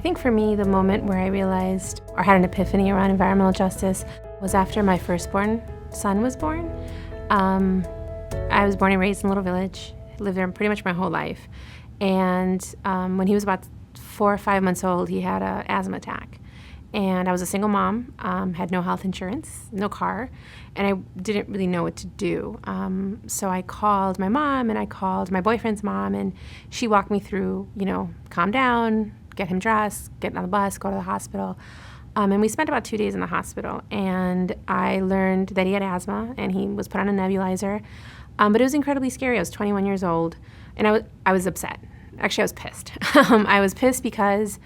think for me, the moment where I realized or had an epiphany around environmental justice was after my firstborn son was born. I was born and raised in a little village, lived there pretty much my whole life. And when he was about 4 or 5 months old, he had an asthma attack. And I was a single mom, had no health insurance, no car, and I didn't really know what to do. So I called my mom and I called my boyfriend's mom, and she walked me through, calm down, get him dressed, get on the bus, go to the hospital. And we spent about 2 days in the hospital, and I learned that he had asthma and he was put on a nebulizer. But it was incredibly scary. I was 21 years old, and I was upset. Actually, I was pissed. I was pissed because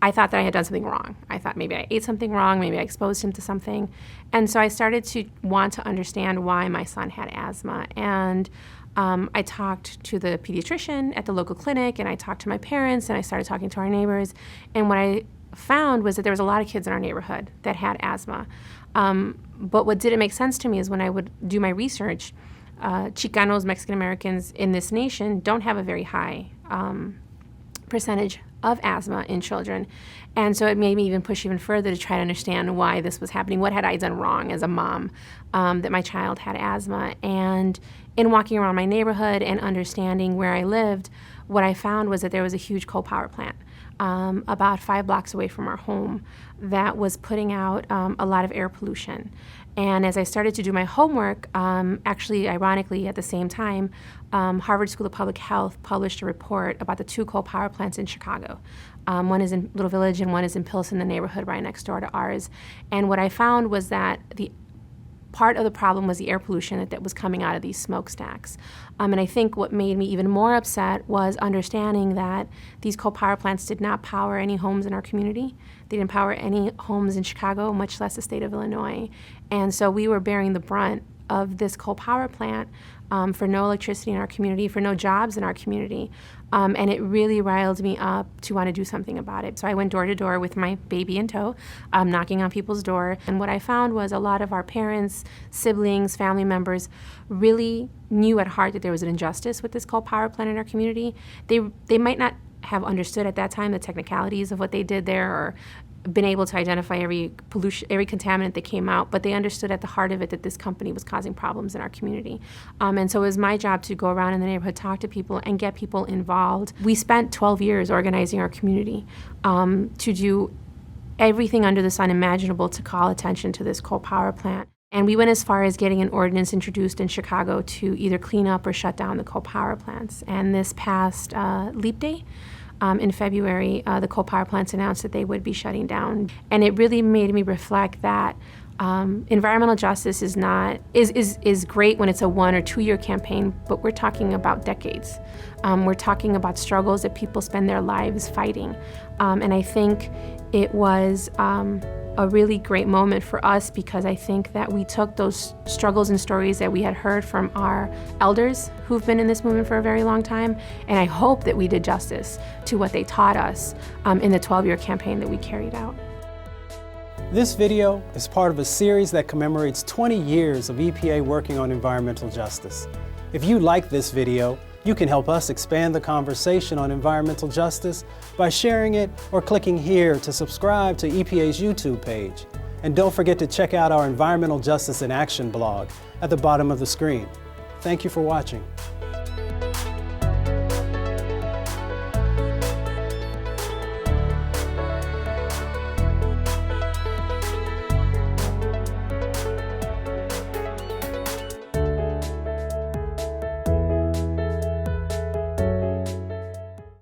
I thought that I had done something wrong. I thought maybe I ate something wrong, maybe I exposed him to something. And so I started to want to understand why my son had asthma. And I talked to the pediatrician at the local clinic, and I talked to my parents, and I started talking to our neighbors. And what I found was that there was a lot of kids in our neighborhood that had asthma. But what didn't make sense to me is when I would do my research, Chicanos, Mexican Americans in this nation don't have a very high percentage of asthma in children. And so it made me even push even further to try to understand why this was happening. What had I done wrong as a mom that my child had asthma? And in walking around my neighborhood and understanding where I lived, what I found was that there was a huge coal power plant about 5 blocks away from our home that was putting out a lot of air pollution. And as I started to do my homework, actually, ironically, at the same time, Harvard School of Public Health published a report about the 2 coal power plants in Chicago. One is in Little Village and one is in Pilsen, the neighborhood right next door to ours. And what I found was that part of the problem was the air pollution that was coming out of these smokestacks. And I think what made me even more upset was understanding that these coal power plants did not power any homes in our community. They didn't power any homes in Chicago, much less the state of Illinois. And so we were bearing the brunt of this coal power plant for no electricity in our community, for no jobs in our community. And it really riled me up to want to do something about it. So I went door to door with my baby in tow, knocking on people's door. And what I found was a lot of our parents, siblings, family members really knew at heart that there was an injustice with this coal power plant in our community. They might not have understood at that time the technicalities of what they did there or been able to identify every pollution, every contaminant that came out, but they understood at the heart of it that this company was causing problems in our community. And so it was my job to go around in the neighborhood, talk to people, and get people involved. We spent 12 years organizing our community to do everything under the sun imaginable to call attention to this coal power plant. And we went as far as getting an ordinance introduced in Chicago to either clean up or shut down the coal power plants. And this past Leap Day, in February, the coal power plants announced that they would be shutting down. And it really made me reflect that environmental justice is great when it's a 1 or 2 year campaign, but we're talking about decades. We're talking about struggles that people spend their lives fighting. And I think it was a really great moment for us because I think that we took those struggles and stories that we had heard from our elders who've been in this movement for a very long time, and I hope that we did justice to what they taught us in the 12-year campaign that we carried out. This video is part of a series that commemorates 20 years of EPA working on environmental justice. If you like this video, you can help us expand the conversation on environmental justice by sharing it or clicking here to subscribe to EPA's YouTube page. And don't forget to check out our Environmental Justice in Action blog at the bottom of the screen. Thank you for watching.